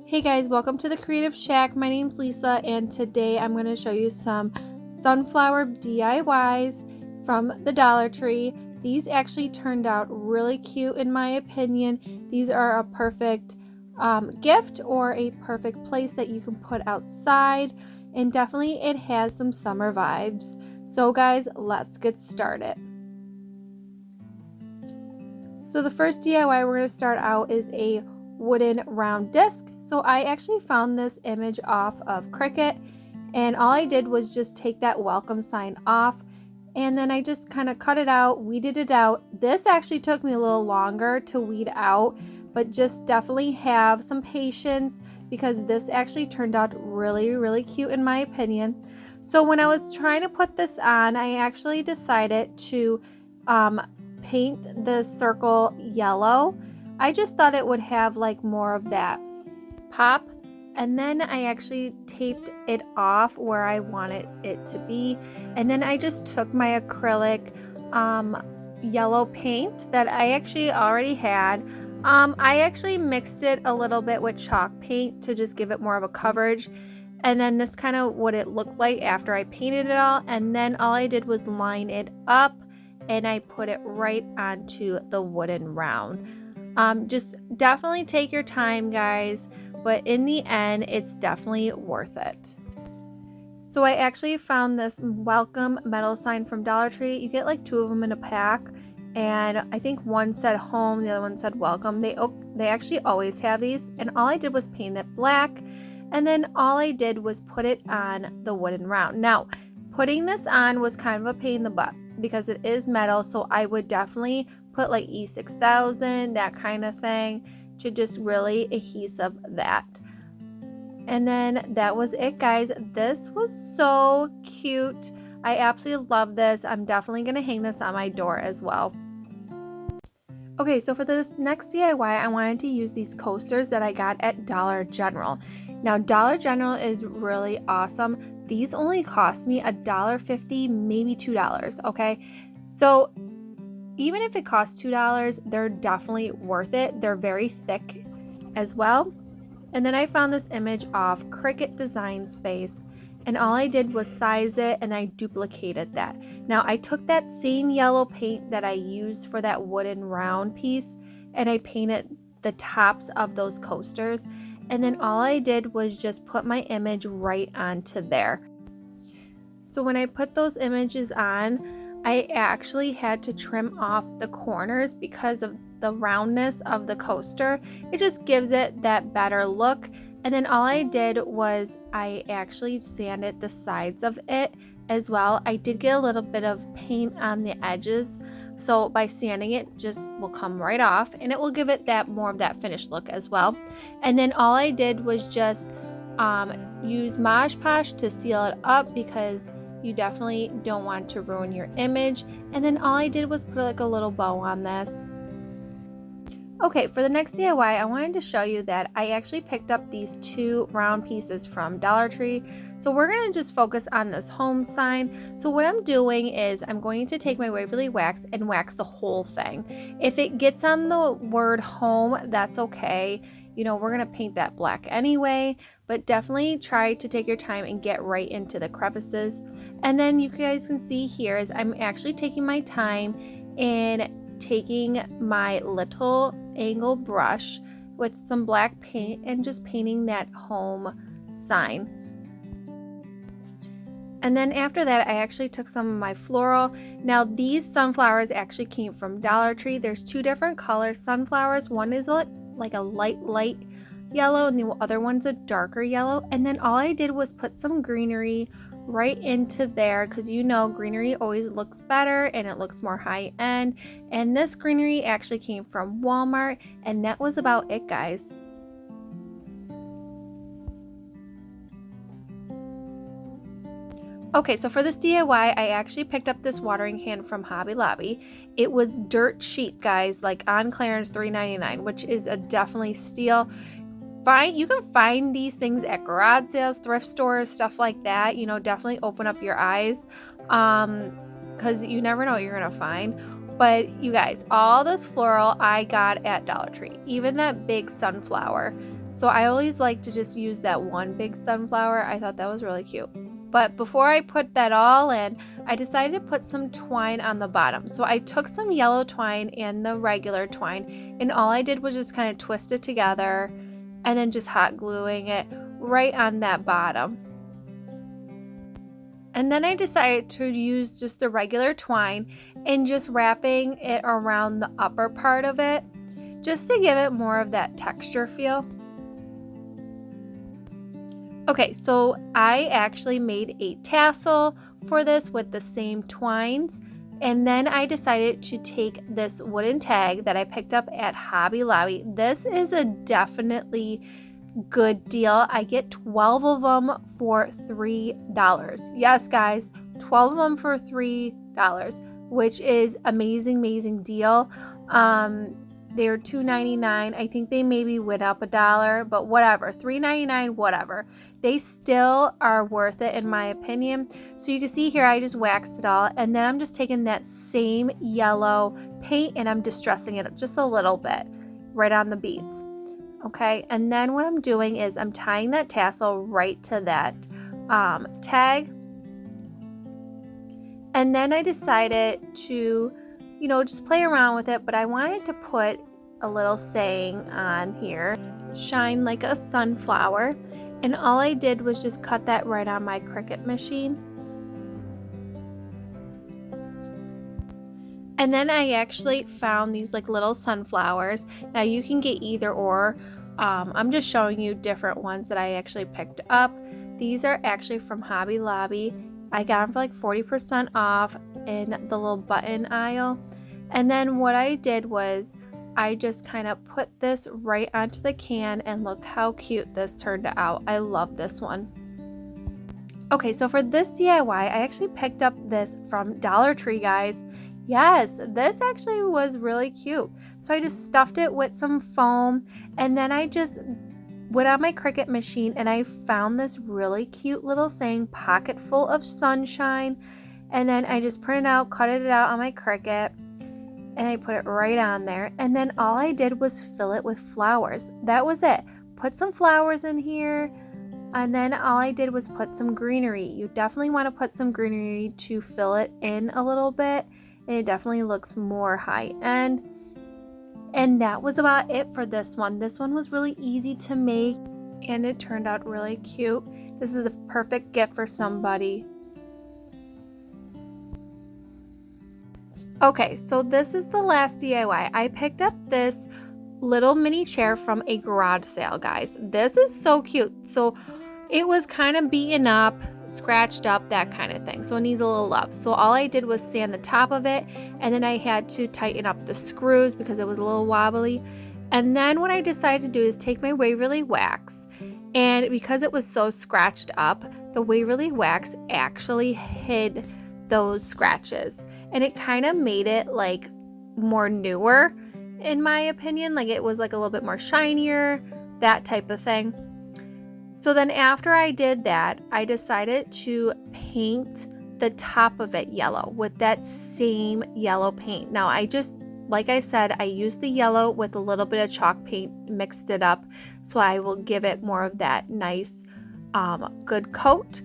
Hey guys, welcome to the Creative Shack. My name's Lisa and today I'm going to show you some sunflower DIYs from the Dollar Tree. These actually turned out really cute in my opinion. These are a perfect gift or a perfect place that you can put outside, and definitely it has some summer vibes. So guys, let's get started. So the first DIY we're going to start out is a wooden round disc. So I actually found this image off of Cricut, and all I did was just take that welcome sign off, and then I just kind of cut it out, weeded it out. This actually took me a little longer to weed out, but just definitely have some patience because this actually turned out really cute in my opinion. So when I was trying to put this on, I actually decided to paint the circle yellow. I just thought it would have like more of that pop, and then I actually taped it off where I wanted it to be, and then I just took my acrylic yellow paint that I actually already had. I actually mixed it a little bit with chalk paint to just give it more of a coverage, and then this kind of what it looked like after I painted it all, and then all I did was line it up and I put it right onto the wooden round. Just definitely take your time guys, but in the end it's definitely worth it. So I actually found this welcome metal sign from Dollar Tree. You get like 2 of them in a pack, and I think one said home, the other one said welcome. They actually always have these, and all I did was paint it black, and then all I did was put it on the wooden round. Now putting this on was kind of a pain in the butt because it is metal, so I would definitely put like E6000, that kind of thing, to just really adhesive that. And then that was it guys. This was so cute. I absolutely love this. I'm definitely going to hang this on my door as well. Okay, so for this next DIY, I wanted to use these coasters that I got at Dollar General. Now, Dollar General is really awesome. These only cost me $1.50, maybe $2, okay? So even if it costs $2, they're definitely worth it. They're very thick as well. And then I found this image of Cricut Design Space, and all I did was size it and I duplicated that. Now I took that same yellow paint that I used for that wooden round piece and I painted the tops of those coasters, and then all I did was just put my image right onto there. So when I put those images on, I actually had to trim off the corners because of the roundness of the coaster. It just gives it that better look. And then all I did was I actually sanded the sides of it as well. I did get a little bit of paint on the edges, so by sanding it just will come right off and it will give it that more of that finished look as well. And then all I did was just use Mod Podge to seal it up because you definitely don't want to ruin your image. And then all I did was put like a little bow on this. Okay, for the next DIY, I wanted to show you that I actually picked up these 2 round pieces from Dollar Tree. So we're going to just focus on this home sign. So what I'm doing is I'm going to take my Waverly wax and wax the whole thing. If it gets on the word home, that's okay. You know, we're going to paint that black anyway, but definitely try to take your time and get right into the crevices. And then you guys can see here is I'm actually taking my time in taking my little angle brush with some black paint and just painting that home sign. And then after that, I actually took some of my floral. Now these sunflowers actually came from Dollar Tree. There's 2 different colors sunflowers. One is like a light yellow and the other one's a darker yellow. And then all I did was put some greenery right into there because you know greenery always looks better and it looks more high end, and this greenery actually came from Walmart, and that was about it guys. Okay, so for this DIY, I actually picked up this watering can from Hobby Lobby. It was dirt cheap guys, like on clearance $3.99, which is a definitely steal. You can find these things at garage sales, thrift stores, stuff like that. You know, definitely open up your eyes because you never know what you're gonna find. But you guys, all this floral I got at Dollar Tree, even that big sunflower. So I always like to just use that one big sunflower. I thought that was really cute. But before I put that all in, I decided to put some twine on the bottom. So I took some yellow twine and the regular twine, and all I did was just kind of twist it together and then just hot gluing it right on that bottom. And then I decided to use just the regular twine and just wrapping it around the upper part of it, just to give it more of that texture feel. Okay, so I actually made a tassel for this with the same twines, and then I decided to take this wooden tag that I picked up at Hobby Lobby. This is a definitely good deal. I get 12 of them for $3. Yes, guys, 12 of them for $3, which is amazing deal. They're $2.99. I think they maybe went up $1, but whatever, $3.99, whatever. They still are worth it in my opinion. So you can see here I just waxed it all, and then I'm just taking that same yellow paint and I'm distressing it just a little bit right on the beads. Okay, and then what I'm doing is I'm tying that tassel right to that tag, and then I decided to just play around with it, but I wanted to put a little saying on here, shine like a sunflower, and all I did was just cut that right on my Cricut machine. And then I actually found these like little sunflowers. Now you can get either or. I'm just showing you different ones that I actually picked up. These are actually from Hobby Lobby. I got them for like 40% off in the little button aisle. And then what I did was I just kind of put this right onto the can, and look how cute this turned out. I love this one. Okay, so for this DIY, I actually picked up this from Dollar Tree, guys. Yes, this actually was really cute. So I just stuffed it with some foam, and then I just went on my Cricut machine and I found this really cute little saying, pocket full of sunshine. And then I just printed out, cut it out on my Cricut, and I put it right on there. And then all I did was fill it with flowers. That was it. Put some flowers in here. And then all I did was put some greenery. You definitely want to put some greenery to fill it in a little bit. And it definitely looks more high end. And that was about it for this one. This one was really easy to make, and it turned out really cute. This is a perfect gift for somebody. Okay, so this is the last DIY. I picked up this little mini chair from a garage sale, guys. This is so cute. So it was kind of beaten up, scratched up, that kind of thing. So it needs a little love. So all I did was sand the top of it, and then I had to tighten up the screws because it was a little wobbly. And then what I decided to do is take my Waverly wax, and because it was so scratched up, the Waverly wax actually hid those scratches, and it kind of made it like more newer in my opinion. Like it was like a little bit more shinier, that type of thing. So then after I did that, I decided to paint the top of it yellow with that same yellow paint. Now like I said, I used the yellow with a little bit of chalk paint, mixed it up, so I will give it more of that nice good coat.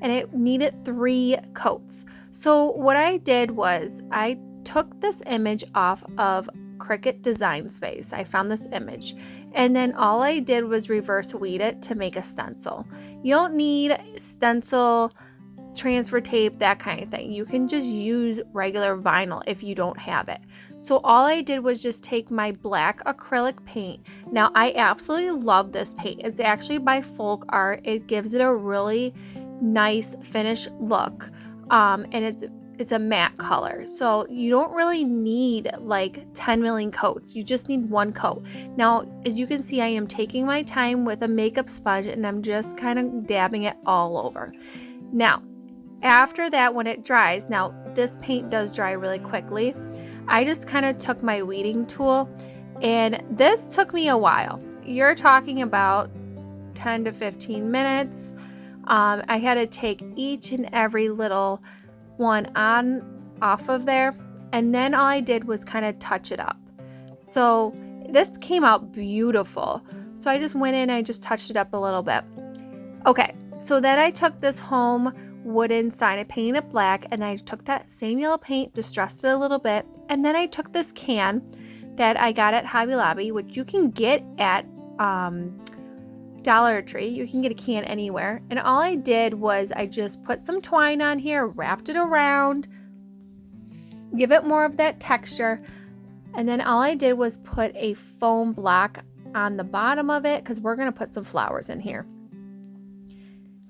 And it needed 3 coats. So what I did was I took this image off of Cricut Design Space. I found this image, and then all I did was reverse weed it to make a stencil. You don't need stencil, transfer tape, that kind of thing. You can just use regular vinyl if you don't have it. So all I did was just take my black acrylic paint. Now I absolutely love this paint. It's actually by Folk Art. It gives it a really nice finish look, and it's a matte color, so you don't really need like 10 million coats. You just need 1 coat. Now as you can see, I am taking my time with a makeup sponge, and I'm just kind of dabbing it all over. Now after that, when it dries, now this paint does dry really quickly, I just kind of took my weeding tool, and this took me a while. You're talking about 10 to 15 minutes. I had to take each and every little one off of there, and then all I did was kind of touch it up. So this came out beautiful. So I just went in and I just touched it up a little bit. Okay, so then I took this home wooden sign, I painted it black, and I took that same yellow paint, distressed it a little bit, and then I took this can that I got at Hobby Lobby, which you can get at Dollar Tree. You can get a can anywhere. And all I did was I just put some twine on here, wrapped it around, give it more of that texture, and then all I did was put a foam block on the bottom of it because we're going to put some flowers in here.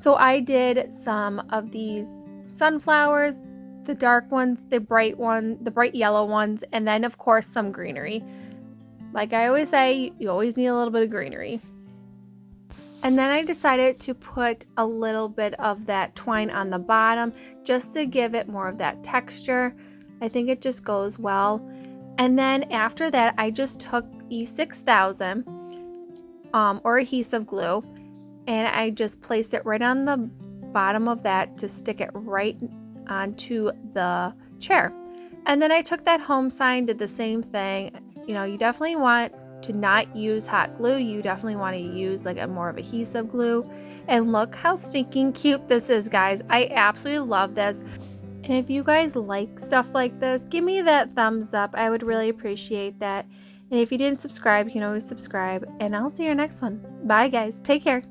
So I did some of these sunflowers, the dark ones, the bright yellow ones, and then of course some greenery. Like I always say, you always need a little bit of greenery. And then I decided to put a little bit of that twine on the bottom just to give it more of that texture. I think it just goes well. And then after that, I just took E6000 or adhesive glue, and I just placed it right on the bottom of that to stick it right onto the chair. And then I took that home sign, did the same thing. You know, you definitely want to not use hot glue. You definitely want to use like a more of adhesive glue. And look how stinking cute this is, guys. I absolutely love this. And if you guys like stuff like this, give me that thumbs up. I would really appreciate that. And if you didn't subscribe, you can always subscribe. And I'll see you next one. Bye, guys. Take care.